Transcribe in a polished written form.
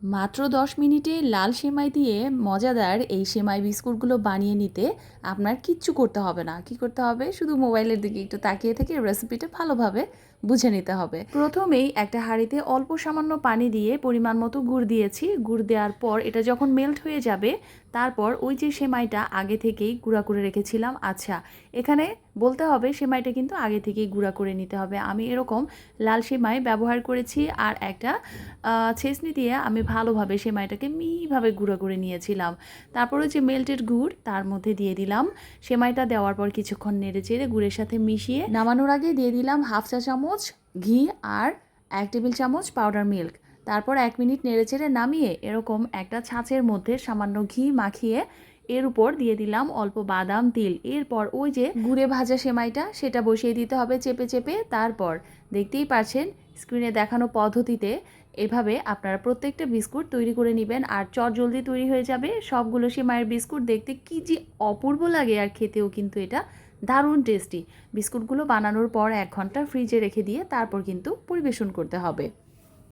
মাত্র 10 মিনিটে লাল সেমাই দিয়ে মজাদার এই সেমাই বিস্কুটগুলো বানিয়ে নিতে আপনার কিচ্ছু করতে হবে না। কি করতে হবে? শুধু মোবাইলের দিকে একটু তাকিয়ে থেকে রেসিপিটা ভালোভাবে বুঝে নিতে হবে। প্রথমেই একটা হাঁড়িতে অল্প সামান্য পানি দিয়ে পরিমাণ মতো গুড় দিয়েছি। গুড় দেওয়ার পর এটা যখন মেল্ট হয়ে যাবে, তারপর ওই যে সেমাইটা আগে থেকেই গুঁড়া করে রেখেছিলাম। আচ্ছা, এখানে বলতে হবে সেমাইটা কিন্তু আগে থেকেই গুঁড়া করে নিতে হবে। আমি এরকম লাল সেমাই ব্যবহার করেছি আর একটা ছেঁচনি দিয়ে আমি ভালোভাবে সেমাইটাকে মিহিভাবে গুঁড়ো করে নিয়েছিলাম। তারপরে যে মেল্টেড গুড় তার মধ্যে দিয়ে দিলাম। সেমাইটা দেওয়ার পর কিছুক্ষণ নেড়েচেড়ে গুড়ের সাথে মিশিয়ে নামানোর আগে দিয়ে দিলাম হাফ চা চামচ ঘি আর 1 টেবিল চামচ পাউডার মিল্ক। তারপর 1 মিনিট নেড়েচেড়ে নামিয়ে এরকম একটা ছাঁচের মধ্যে সামান্য ঘি মাখিয়ে এর উপর দিয়ে দিলাম অল্প বাদাম তিল। এরপর ওই যে গুড়ে ভাজা সেমাইটা সেটা বসিয়ে দিতে হবে চেপে চেপে। তারপর দেখতেই পাচ্ছেন স্ক্রিনে দেখানো পদ্ধতিতে এভাবে আপনারা প্রত্যেকটা বিস্কুট তৈরি করে নেবেন আর চটজলদি তৈরি হয়ে যাবে। সবগুলো সেমাইয়ের বিস্কুট দেখতে কি যে অপূর্ব লাগে আর খেতেও কিন্তু এটা দারুণ টেস্টি। বিস্কুটগুলো বানানোর পর 1 ঘন্টা ফ্রিজে রেখে দিয়ে তারপর কিন্তু পরিবেশন করতে হবে।